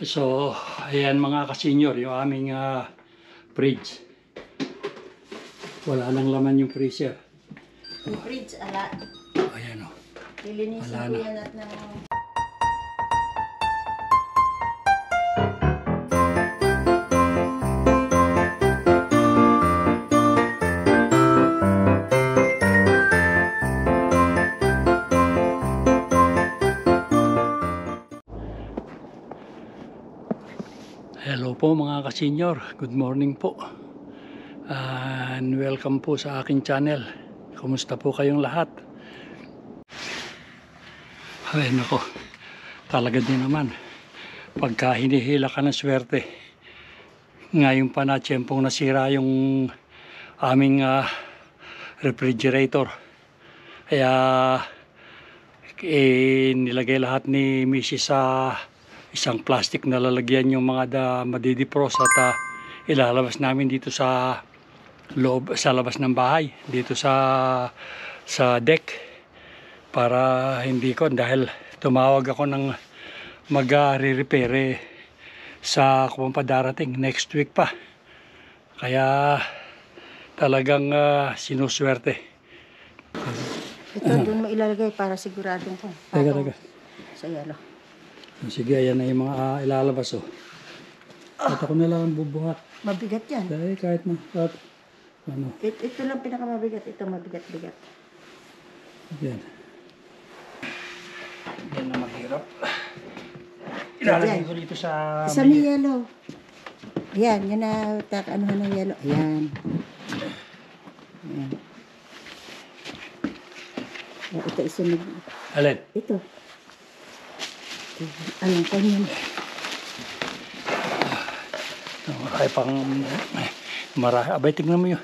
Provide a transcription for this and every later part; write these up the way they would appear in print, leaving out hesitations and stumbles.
So, ayan mga ka-senior, yung aming fridge. Wala nang laman yung freezer. Yung fridge, ala. Ayan o. Lilinisin ko yan at ng... Hello po mga ka-senior, good morning po and welcome po sa aking channel. Kumusta po kayong lahat? Ay nako, talaga din naman pagka hinihila ka ng swerte. Ngayon pa na tiyempong nasira yung aming refrigerator, kaya nilagay lahat ni Mrs. sa isang plastic na lalagyan yung mga madidipros at ilalabas namin dito sa loob, sa labas ng bahay, dito sa deck, para hindi ko, dahil tumawag ako ng mag-re-repair sa kung padarating next week pa, kaya talagang sinuswerte. Ito, doon mo ilalagay para siguradong ko. Teka. Sa yelo. Sige, ayan na yung mga ilalabas oh. At ako na lang bubuhat. Mabigat yan. Dahil kahit ano. Ito lang pinakamabigat. Ito mabigat-bigat. Yan. Yan na mahirap. Ilalagay ko dito sa... Sa may yelo. Ayan, yan na anuhan ng yelo. Ayan. Ayan. Ito isunod. Alin? Ito. Anong kanyan? Ay pang... Marami. Abay, tignan mo yun.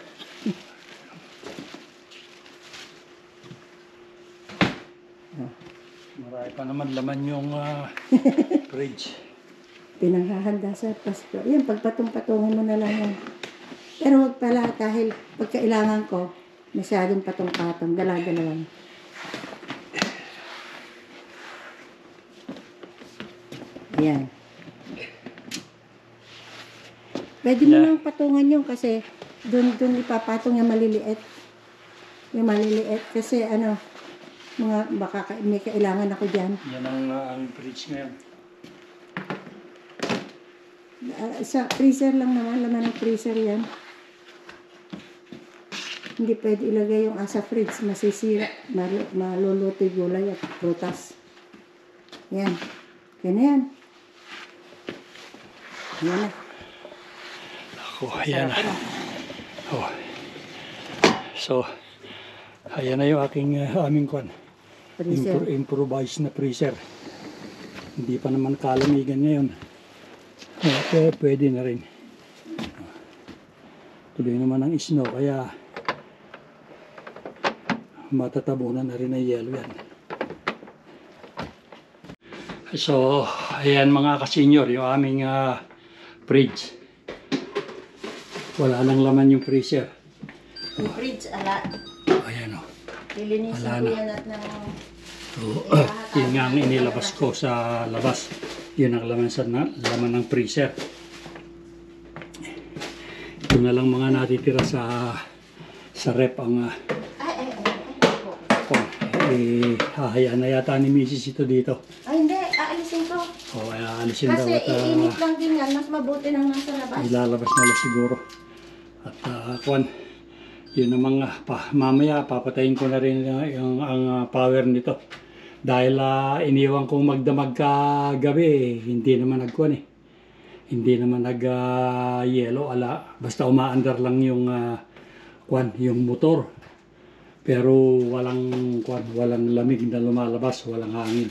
Marami pa naman laman yung fridge. Pinanghahanda sa Pasko. Yan, pagpatong-patungan mo na lang yan. Pero wag pala, dahil pagkailangan ko, masyadong patong-patong. Dala-dala lang. Ayan. Pwede mo nang patungan yun kasi doon ipapatong yung maliliit. Yung maliliit kasi baka may kailangan ako dyan. Yan ang fridge ngayon. Sa freezer lang naman, laman ng freezer yan. Hindi pwede ilagay yung sa fridge, masisira, maluluto yung gulay at prutas. Yan. Yan. Ayan na. Ako, ayan na. Oh. So, ayan na yung aming kwan. Improvised na freezer. Hindi pa naman kalamigan ngayon. Okay, pwede na rin. Tuloy naman ang snow, kaya matatabunan na rin ang yelo yan. So, ayan mga ka-senior, yung aming fridge. Wala nang laman yung freezer. Yung fridge, ala. Ayan o. Lilinisin ko yan at ng... Yun nga ang inilabas ko sa labas. Yun ang laman ng freezer. Ito na lang mga natitira sa rep ang... hahayaan na yata ni Mrs. ito dito. Ay, hindi. Aalisin ko. Aalisin daw. Kasi iinit lang din yan. Mas mabuti nang nasa labas. Ilalabas na lang siguro. At yun namang mamaya papatayin ko na rin ang power nito. Dahil iniwan kong magdamag kagabi, hindi naman nagkuhan eh. Hindi naman nag-yelo, basta umaandar lang yung yung motor. Pero walang lamig na lumalabas, walang hangin.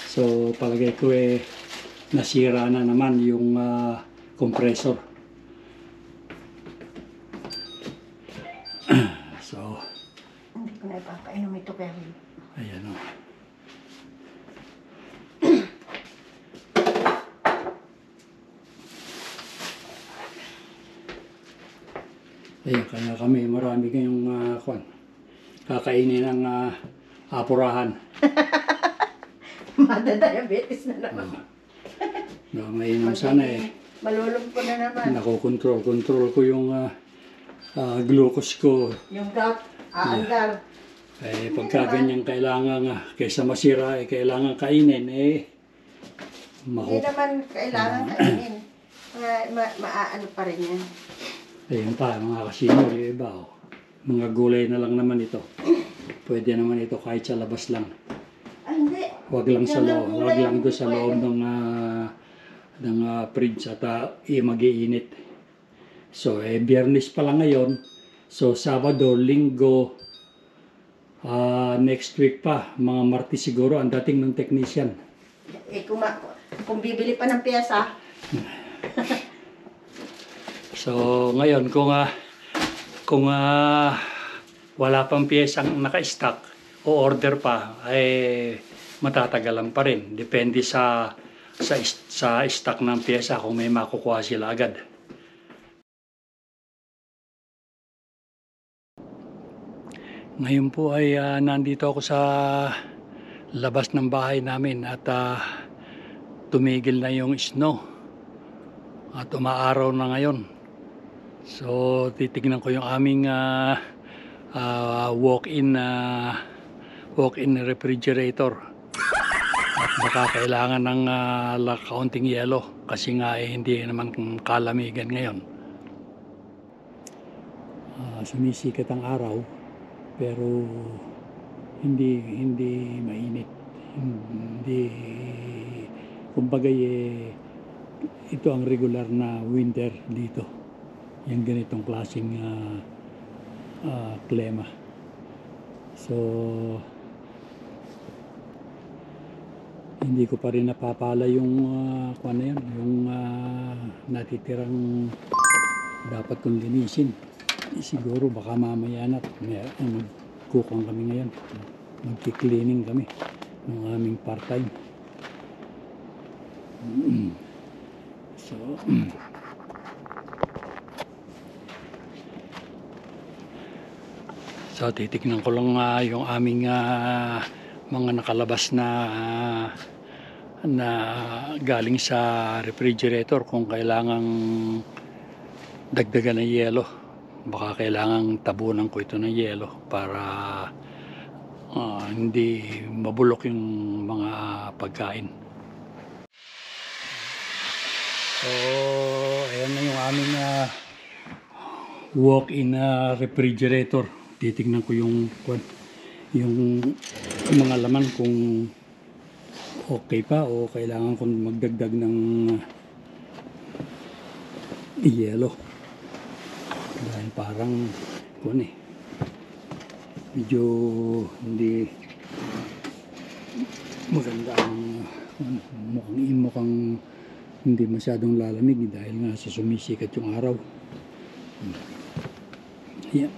So palagay ko nasira na naman yung compressor. So hindi ko na ipapainom ito kaya. Ayan o. Ayan, kaya kami marami kayong kakainin ng apurahan. Madadiabetes na naman. Mainam sana Malulumpo na naman. Nakokontrol ko yung glucose ko. Yung gout, aandar. Pagka ganyan kailangan, kaysa masira, kailangan kainin, Hindi naman kailangan kainin. Maaano pa rin yan. Ayun pa, mga kasinor, yung iba, mga gulay na lang naman ito. Pwede naman ito kahit sa labas lang. Ay, hindi. Wag lang sa loob, wag lang doon sa loob ng fridge at mag-iinit. So, Biyernes pa lang ngayon. So, Sabado, Linggo, next week pa, mga Martes siguro, ang dating ng technician. Kung bibili pa ng pyesa. So, ngayon, kung wala pang piyesang naka-stock o order pa, ay matatagalan pa rin. Depende sa stock ng piyesa kung may makukuha sila agad. Ngayon po ay nandito ako sa labas ng bahay namin at tumigil na yung snow at umaaraw na ngayon. So titignan ko yung aming walk-in refrigerator at baka kailangan ng kaunting yelo kasi nga hindi naman kalamigan ngayon. Sumisikat ang araw pero hindi mainit, hindi, kumbaga ito ang regular na winter dito, yung ganitong klaseng klima. So hindi ko pa rin napapala yung yung natitirang dapat kong linisin. Siguro baka mamaya na magkukong kami ngayon, magki-cleaning kami ng aming part-time. So titignan ko lang yung aming mga nakalabas na galing sa refrigerator kung kailangang dagdagan ng yelo. Baka kailangang tabunan ko ito ng yelo para hindi mabulok yung mga pagkain. So, ayan na yung aming walk-in refrigerator. Titignan ko yung mga laman kung okay pa o kailangan kong magdagdag ng yelo. Dahil parang medyo hindi maganda ang mukhang hindi masyadong lalamig dahil nga sa sumisikat yung araw. Yan.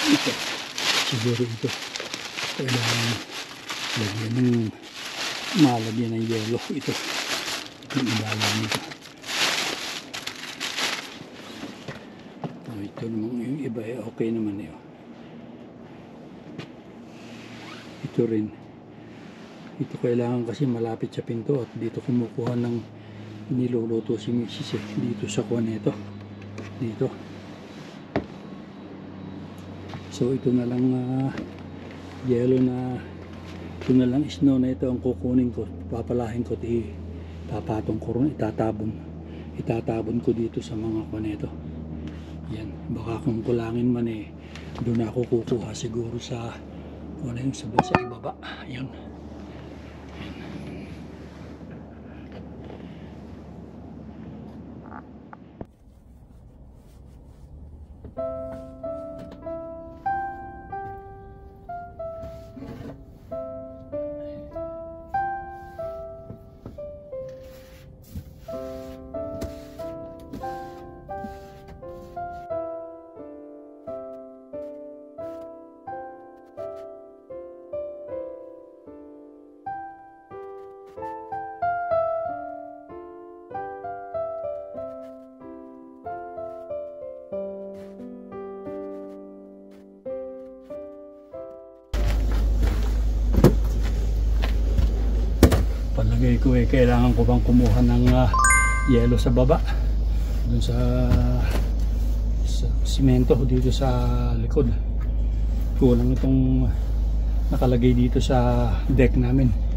Ito. Siguro ito. Kailangan malagyan ng yelo ito. Yung ilalim nito. Ito naman yung iba okay naman yun. Ito rin. Ito kailangan kasi malapit sa pinto at dito kumukuha ng niluluto si Mrs. Dito sa kuha nito. Dito. So ito na lang yelo na ito na lang snow na ito ang kukunin ko. Papalahin ko papatong ko rin, itatabon ko dito sa mga kuha nito. Yan, baka kung kulangin man doon ako kukuha siguro sa yung sa ibaba. Yan. Lagay ko kailangan ko bang kumuha ng yelo sa baba. Dun sa simento dito sa likod. Kulang itong nakalagay dito sa deck namin.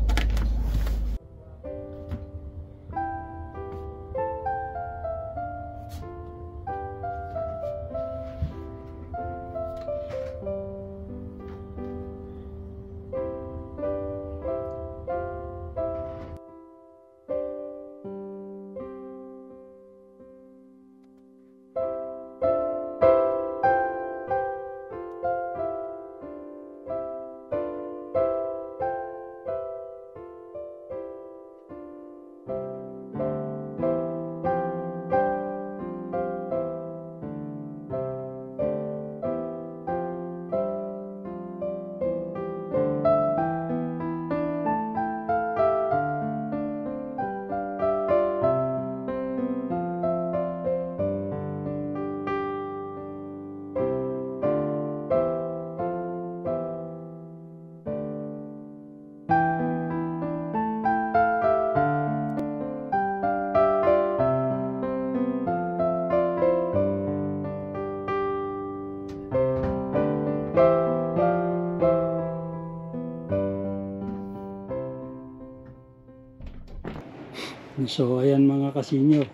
So ayan mga kasenyor,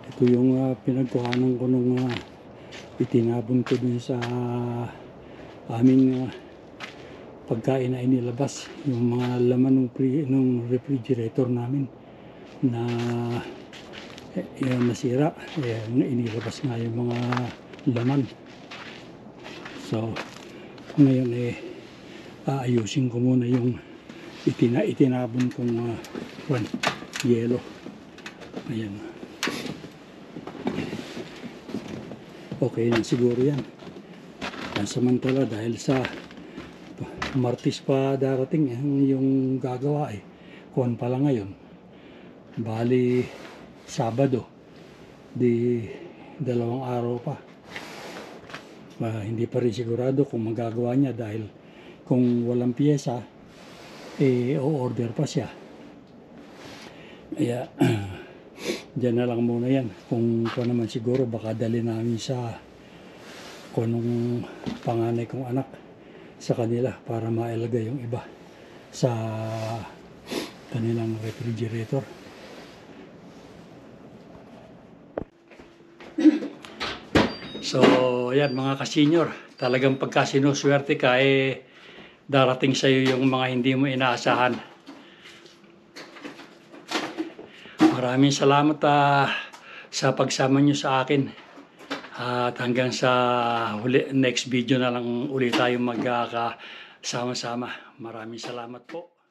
ito yung pinagkuhanan ko nung itinabon ko dun sa aming pagkain na inilabas, yung mga laman ng refrigerator namin na nasira. Inilabas nga yung mga laman. So ngayon aayusin ko muna yung itinabon kong yelo. Ayan. Okay na siguro yan. Pansamantala dahil sa Martes pa darating yung gagawa kuwan pala ngayon. Bali Sabado. Di 2 araw pa. Hindi pa rin sigurado kung magagawa niya dahil kung walang piyesa o-order pa siya. Kaya dyan na lang muna yan. Kung naman siguro baka dali namin sa kunong panganay kong anak sa kanila para mailagay yung iba sa kanilang refrigerator. So yan mga kasenyor, talagang pagka sinuswerte ka darating sa iyo yung mga hindi mo inaasahan. Maraming salamat sa pagsama nyo sa akin. At hanggang sa next video na lang ulit tayo magkakasama-sama. Maraming salamat po.